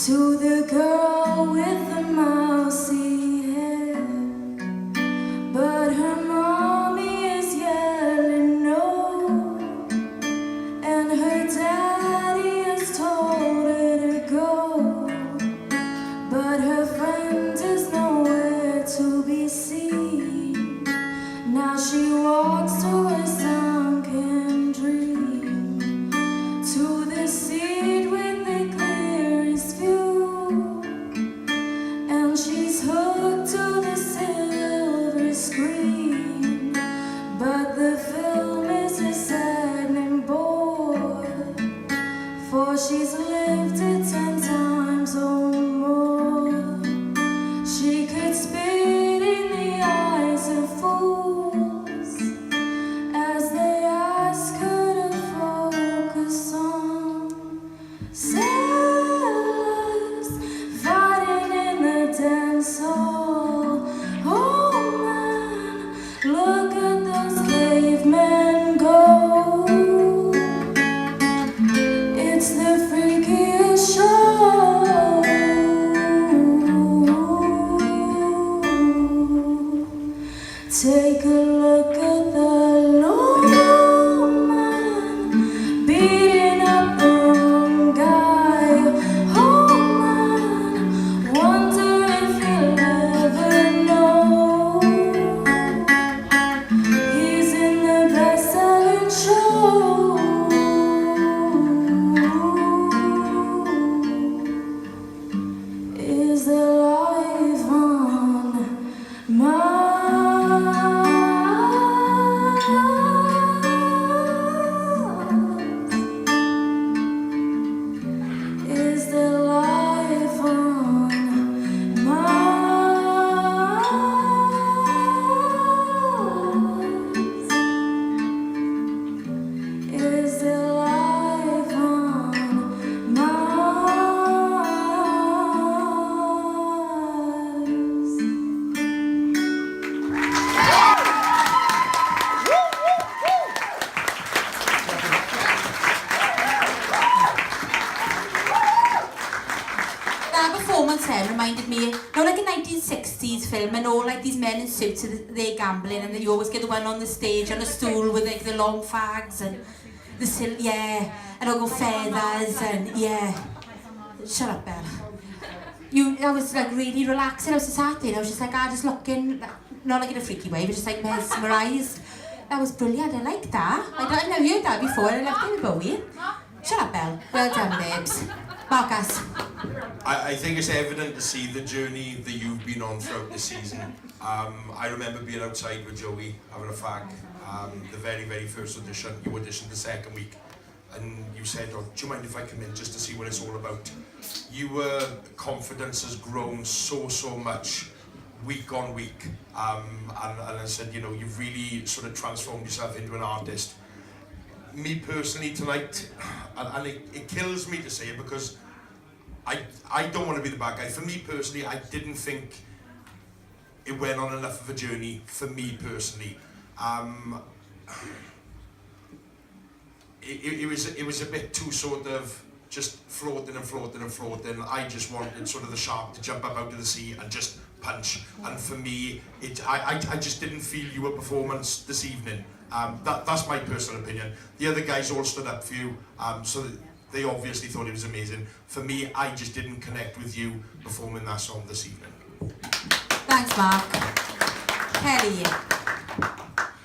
To the girl with the mousy hair, but her mommy is yelling no, and her daddy has told her to go, but her friend is nowhere to be seen. Now she walks to her sunken dream, to the seat with the clearest view, and she's hooked to the silver screen, but the film is a saddening bore, for she's lived it 10 times or more. She could spit in the eyes of fools as they ask her to focus on sailors fighting in the dance hall. Oh man, look at those cavemen go. It's the freakiest show. Take a look at the lone man beating up the wrong guy. Oh man, wonder if he'll ever know he's in the best-selling show. Is there life on Mars? Is there life on Mars? Is there life on Mars? That performance there reminded me, like a 1960s film, and all like these men in suits, they're gambling, and you always get the one on the stage on a stool with like the long fags and the and I'll go feathers and Shut up, Belle. I was like really relaxing. I was just sat there. I was just like, just looking, not like in a freaky way, but just like mesmerised. That was brilliant. I like that. I've never heard that before. I love David Bowie. Shut up, Belle. Well done, babes. Marcus. I think it's evident to see the journey that you've been on throughout this season. I remember being outside with Joey, having a fag, the very, very first audition. You auditioned the second week, and you said, do you mind if I come in just to see what it's all about? Your confidence has grown so much week on week, and I said, you've really sort of transformed yourself into an artist. Me personally tonight, and it kills me to say it because I don't want to be the bad guy. For me personally, I didn't think it went on enough of a journey for me personally. It was a bit too sort of just floating. I just wanted sort of the shark to jump up out of the sea and just punch. And for me, I just didn't feel your performance this evening. That's my personal opinion. The other guys all stood up for you, so they obviously thought it was amazing. For me, I just didn't connect with you performing that song this evening. Thanks, Mark. Kelly.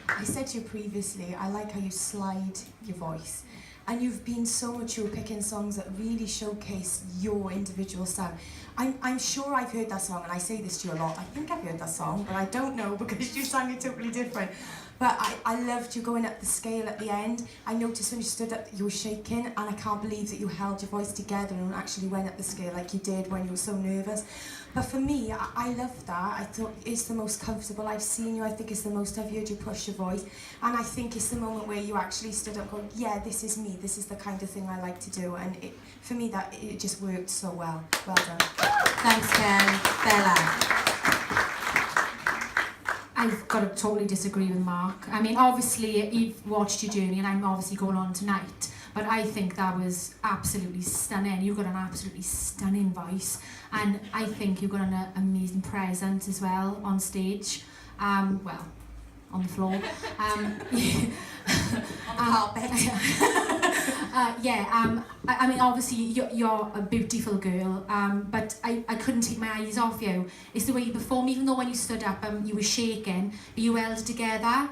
I said to you previously, I like how you slide your voice. And you've been so mature picking songs that really showcase your individual sound. I'm sure I've heard that song, and I say this to you a lot. I think I've heard that song, but I don't know because you sang it totally different. But I loved you going up the scale at the end. I noticed when you stood up that you were shaking, and I can't believe that you held your voice together and actually went up the scale like you did when you were so nervous. But for me, I loved that. I thought it's the most comfortable I've seen you. I think it's the most I've heard you push your voice. And I think it's the moment where you actually stood up going, yeah, this is me. This is the kind of thing I like to do. And for me, it just worked so well. Well done. Thanks, Ken. Bella. I've got to totally disagree with Mark. I mean, obviously, you've watched your journey, and I'm obviously going on tonight. but I think that was absolutely stunning. You've got an absolutely stunning voice, and I think you've got an amazing presence as well on stage. Well, on the floor. On the carpet. I mean, obviously you're a beautiful girl, but I couldn't take my eyes off you. It's the way you perform, even though when you stood up you were shaking, but you held it together.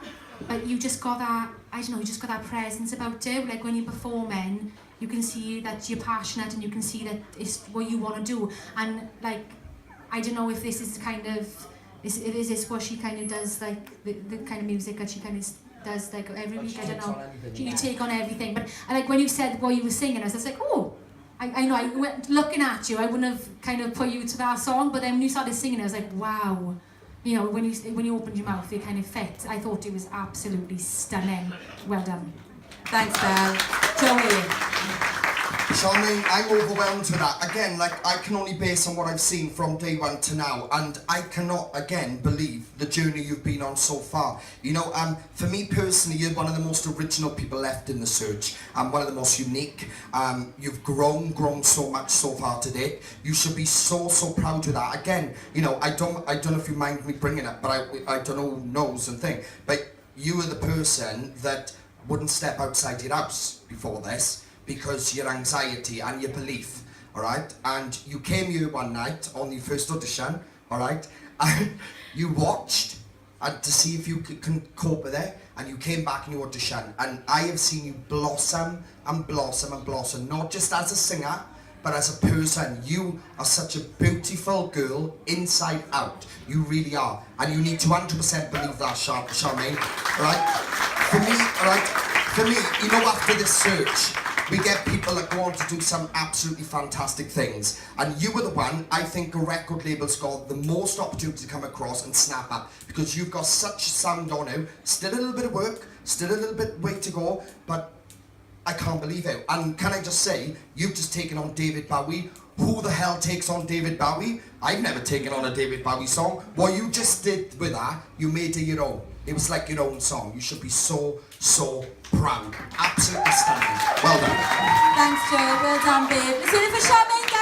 But you just got that, I don't know, you just got that presence about you. Like when you're performing, you can see that you're passionate and you can see that it's what you want to do. And like, I don't know if this is kind of, is this what she kind of does, like the kind of music that she kind of does like every week, I don't know. You take on everything. But like when you said what you were singing, I was just like, oh, I know, looking at you, I wouldn't have kind of put you to that song, but then when you started singing, I was like, wow. You know, when you opened your mouth, it kind of fit. I thought it was absolutely stunning. Well done. Thanks, Belle. Joey. Charmaine, I'm overwhelmed with that. Again, like, I can only base on what I've seen from day one to now, and I cannot, again, believe the journey you've been on so far. You know, for me personally, you're one of the most original people left in the search, and one of the most unique. You've grown so much so far to date. You should be so proud of that. Again, you know, I don't know if you mind me bringing it, but I don't know who knows and thing, but you are the person that wouldn't step outside your house before this, because your anxiety and your belief, all right? And you came here one night on the first audition, all right? And you watched and to see if you can cope with it, and you came back and you auditioned, and I have seen you blossom and blossom and blossom, not just as a singer, but as a person. You are such a beautiful girl inside out. You really are. And you need to 100% believe that, Charmaine, all right? For me, all right? For me, you know, after this search, we get people that go on to do some absolutely fantastic things. And you were the one, I think, a record label's got the most opportunity to come across and snap up, because you've got such sound on you. Still a little bit of work, still a little bit way to go, but I can't believe it. And can I just say, you've just taken on David Bowie. Who the hell takes on David Bowie? I've never taken on a David Bowie song. What you just did with that, you made it your own. It was like your own song. You should be so proud. Absolutely stunning. Well done. Thanks, Joe. Well done, babe. Let's hear it for Charmaine.